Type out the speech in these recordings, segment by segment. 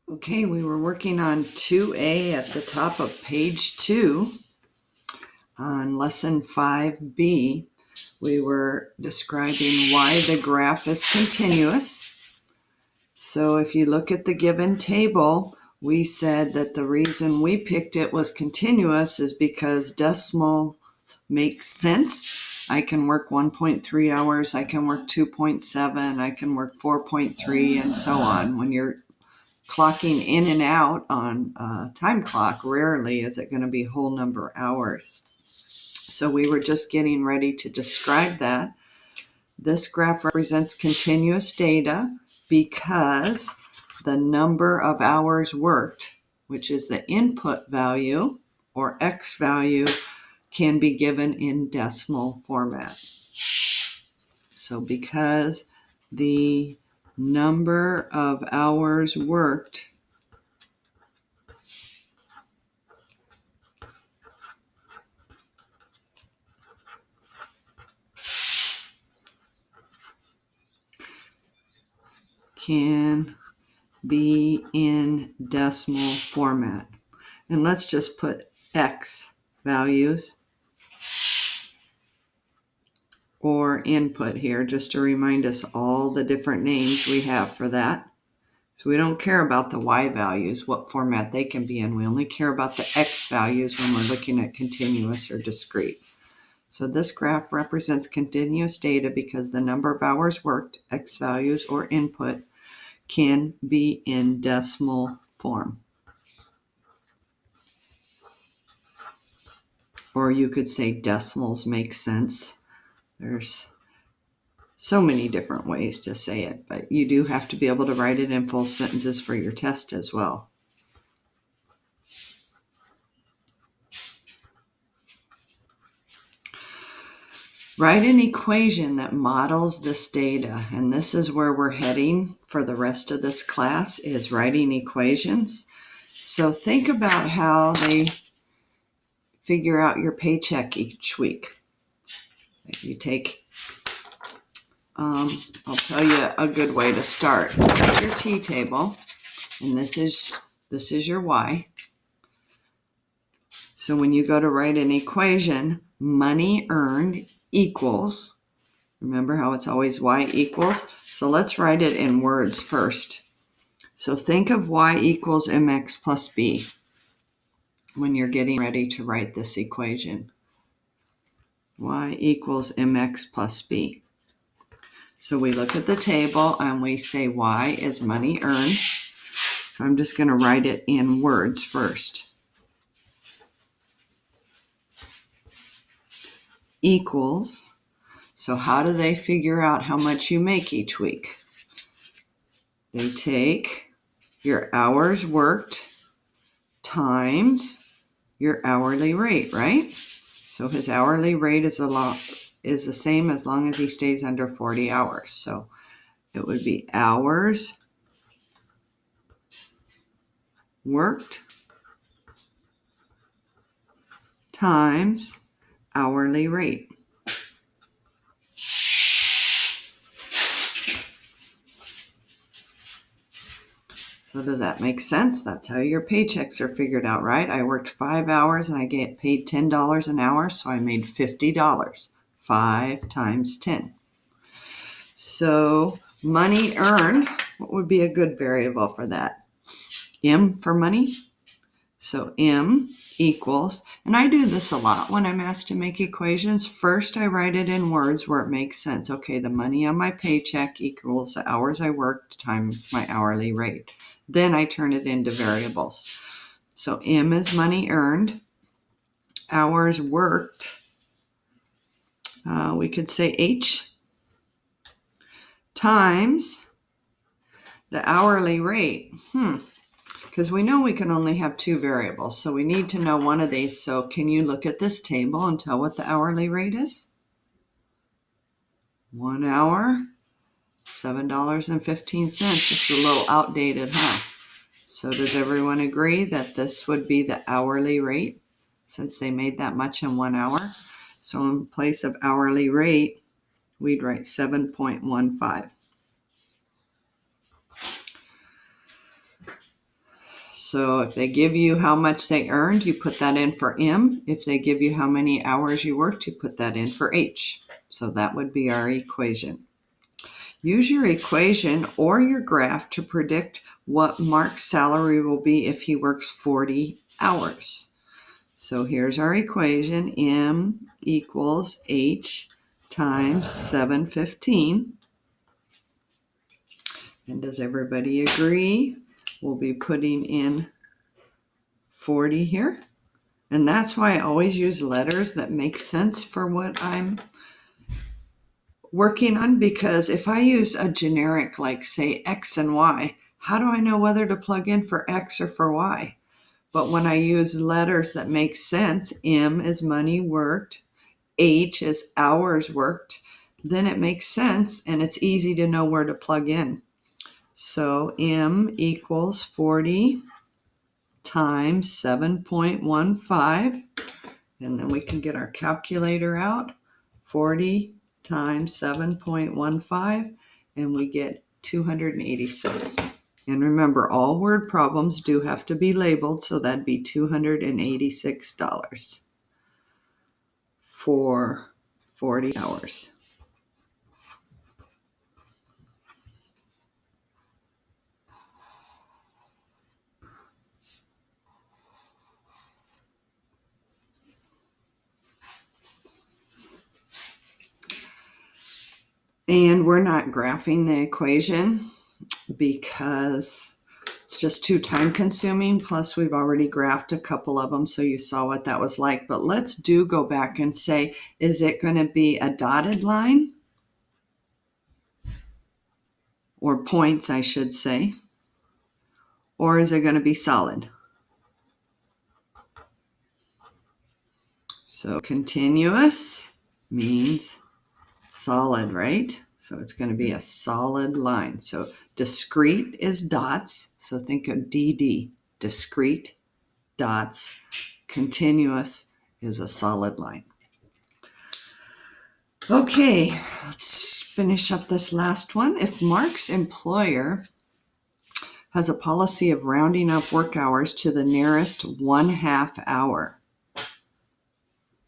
Okay, we were working on 2A at the top of page 2 on lesson 5B. We were describing why the graph is continuous. So if you look at the given table, we said that the reason we picked it was continuous is because decimal makes sense. I can work 1.3 hours, I can work 2.7, I can work 4.3, and so on. When you're clocking in and out on a time clock, rarely is it going to be whole number hours. So we were just getting ready to describe that. This graph represents continuous data because the number of hours worked, which is the input value or X value, can be given in decimal format. So because the number of hours worked can be in decimal format. And let's just put X values or input here just to remind us all the different names we have for that. So we don't care about the Y values, what format they can be in. We only care about the X values when we're looking at continuous or discrete. So this graph represents continuous data because the number of hours worked, X values or input, can be in decimal form. Or you could say decimals make sense. There's so many different ways to say it, but you do have to be able to write it in full sentences for your test as well. Write an equation that models this data, and this is where we're heading for the rest of this class, is writing equations. So think about how they figure out your paycheck each week. If you take, I'll tell you a good way to start. Here's your T table, and this is your Y. So when you go to write an equation, money earned equals, remember how it's always Y equals? So let's write it in words first. So think of Y equals mx plus b when you're getting ready to write this equation. Y equals mx plus b. So we look at the table and we say Y is money earned. So I'm just going to write it in words first. Equals. So how do they figure out how much you make each week? They take your hours worked times your hourly rate, right? So his hourly rate is the same as long as he stays under 40 hours. So it would be hours worked times hourly rate. So does that make sense? That's how your paychecks are figured out, right? I worked 5 hours and I get paid $10 an hour, so I made $50. 5 times 10. So money earned, what would be a good variable for that? M for money. So M equals, and I do this a lot when I'm asked to make equations. First, I write it in words where it makes sense. Okay, the money on my paycheck equals the hours I worked times my hourly rate. Then I turn it into variables. So M is money earned, hours worked. We could say H times the hourly rate. Because we know we can only have 2 variables, so we need to know one of these. So can you look at this table and tell what the hourly rate is? 1 hour, $7.15. This is a little outdated, huh? So does everyone agree that this would be the hourly rate since they made that much in 1 hour? So in place of hourly rate, we'd write 7.15. So if they give you how much they earned, you put that in for M. If they give you how many hours you worked, you put that in for H. So that would be our equation. Use your equation or your graph to predict what Mark's salary will be if he works 40 hours. So here's our equation. M equals H times 715. And does everybody agree? We'll be putting in 40 here. And that's why I always use letters that make sense for what I'm working on, because if I use a generic like say X and Y, how do I know whether to plug in for X or for Y? But when I use letters that make sense, M is money worked, H is hours worked, then it makes sense and it's easy to know where to plug in. So M equals 40 times 7.15, and then we can get our calculator out. 40 times 7.15, and we get 286. And remember, all word problems do have to be labeled, so that'd be $286 for 40 hours. And we're not graphing the equation because it's just too time consuming. Plus we've already graphed a couple of them, so you saw what that was like. But let's go back and say, is it going to be a dotted line? Or points, I should say. Or is it going to be solid? So continuous means solid, right? So it's going to be a solid line. So discrete is dots. So think of DD, discrete, dots. Continuous is a solid line. Okay, let's finish up this last one. If Mark's employer has a policy of rounding up work hours to the nearest 1/2 hour,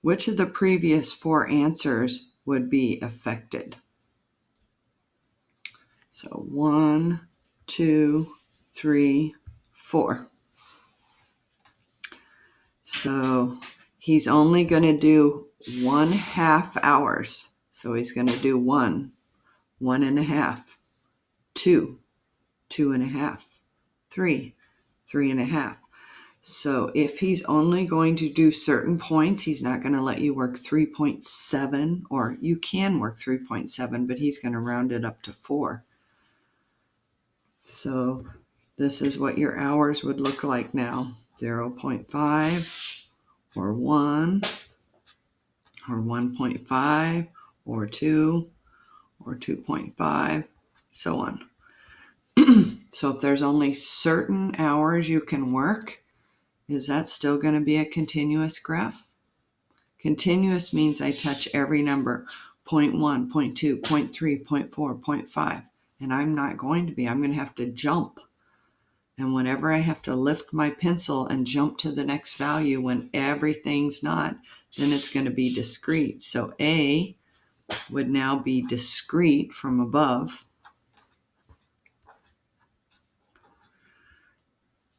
which of the previous 4 answers would be affected? So 1, 2, 3, 4. So he's only going to do 1/2 hours. So he's going to do 1, 1.5, 2, 2.5, 3, 3.5. So if he's only going to do certain points, he's not going to let you work 3.7, or you can work 3.7, but he's going to round it up to 4. So this is what your hours would look like now. 0.5 or 1 or 1.5 or 2 or 2.5, so on. So if there's only certain hours you can work, is that still going to be a continuous graph? Continuous means I touch every number, 0.1, 0.2, 0.3, 0.4, 0.5, and I'm not going to be. I'm going to have to jump. And whenever I have to lift my pencil and jump to the next value when everything's not, then it's going to be discrete. So A would now be discrete from above,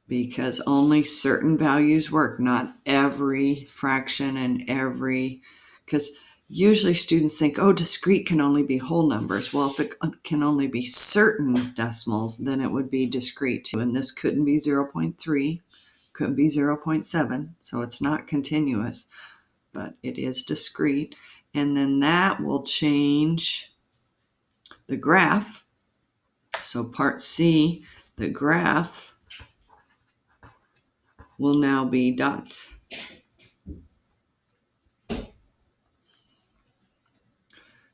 because only certain values work, not every fraction and every, because usually students think, oh, discrete can only be whole numbers. Well, if it can only be certain decimals, then it would be discrete too. And this couldn't be 0.3, couldn't be 0.7, so it's not continuous, but it is discrete. And then that will change the graph. So part C, the graph will now be dots.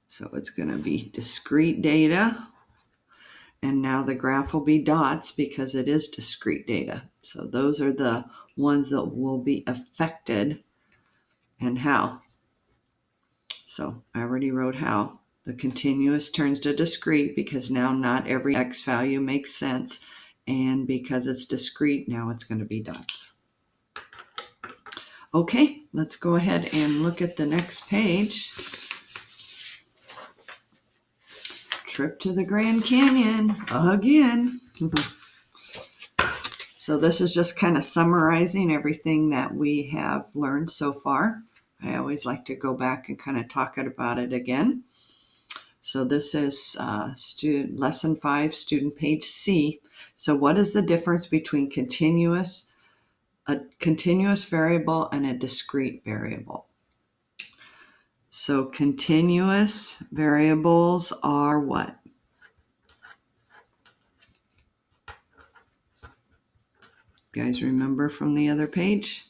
So it's going to be discrete data, and now the graph will be dots because it is discrete data. So those are the ones that will be affected, and how. So I already wrote how. The continuous turns to discrete because now not every x value makes sense, And because it's discrete, now it's going to be dots. Okay, let's go ahead and look at the next page. Trip to the Grand Canyon again. So this is just kind of summarizing everything that we have learned so far. I always like to go back and kind of talk about it again. So this is Lesson 5, student page C. So what is the difference between a continuous variable and a discrete variable? So continuous variables are what? You guys remember from the other page?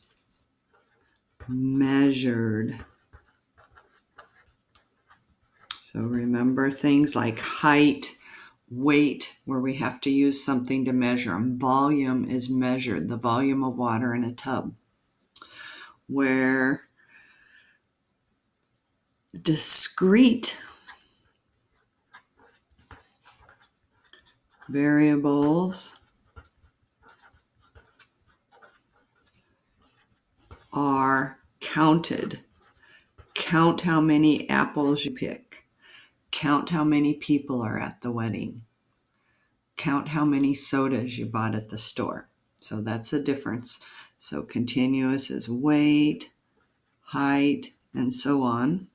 Measured. So remember things like height, weight, where we have to use something to measure them. Volume is measured, the volume of water in a tub. Where discrete variables are counted. Count how many apples you pick. Count how many people are at the wedding. Count how many sodas you bought at the store. So that's the difference. So continuous is weight, height, and so on.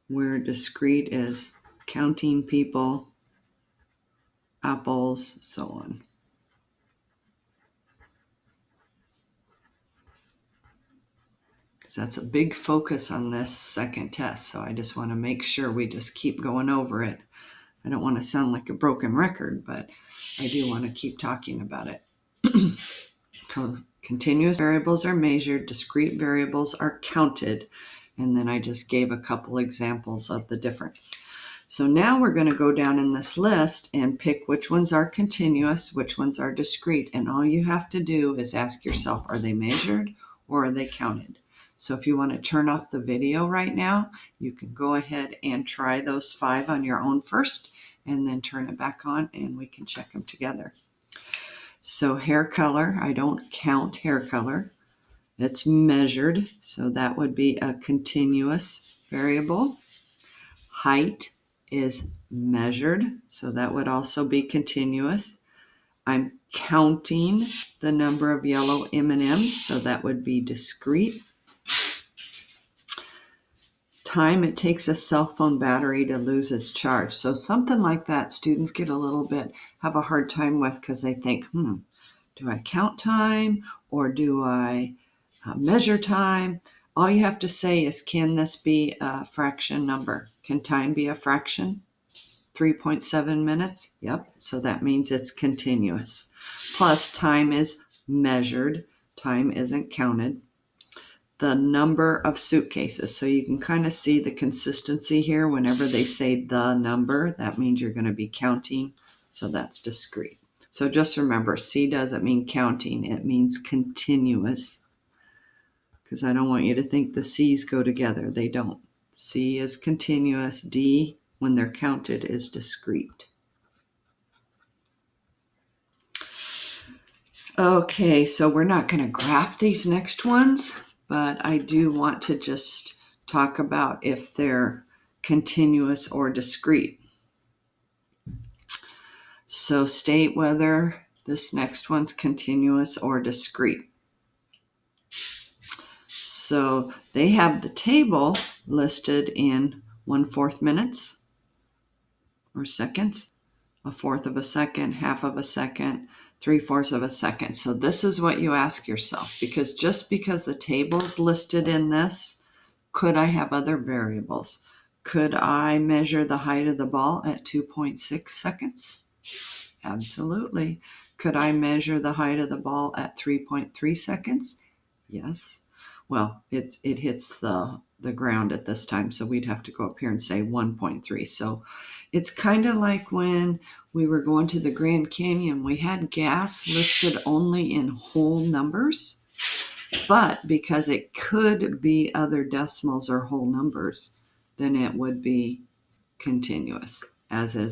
Where discrete is counting people, apples, so on. So that's a big focus on this second test. So I just want to make sure we just keep going over it. I don't want to sound like a broken record, but I do want to keep talking about it. Continuous variables are measured, discrete variables are counted, and then I just gave a couple examples of the difference. So now we're going to go down in this list and pick which ones are continuous, which ones are discrete, and all you have to do is ask yourself, are they measured or are they counted? So if you want to turn off the video right now, you can go ahead and try those 5 on your own first, and then turn it back on and we can check them together. So hair color, I don't count hair color. It's measured, so that would be a continuous variable. Height is measured, so that would also be continuous. I'm counting the number of yellow M&Ms, so that would be discrete. Time it takes a cell phone battery to lose its charge. So something like that students get a little bit, have a hard time with because they think, do I count time or do I measure time? All you have to say is, can this be a fraction number? Can time be a fraction? 3.7 minutes? Yep, so that means it's continuous. Plus time is measured. Time isn't counted. The number of suitcases. So you can kind of see the consistency here. Whenever they say the number, that means you're going to be counting. So that's discrete. So just remember, C doesn't mean counting. It means continuous. Because I don't want you to think the C's go together. They don't. C is continuous. D, when they're counted, is discrete. Okay, so we're not going to graph these next ones, but I do want to just talk about if they're continuous or discrete. So state whether this next one's continuous or discrete. So they have the table listed in 1/4 minutes or seconds, 1/4 of a second, 1/2 of a second, 3/4 of a second. So this is what you ask yourself, because just because the table's listed in this, could I have other variables? Could I measure the height of the ball at 2.6 seconds? Absolutely. Could I measure the height of the ball at 3.3 seconds? Yes. Well, it hits the ground at this time, so we'd have to go up here and say 1.3. So it's kind of like when we were going to the Grand Canyon, we had gas listed only in whole numbers, but because it could be other decimals or whole numbers, then it would be continuous, as is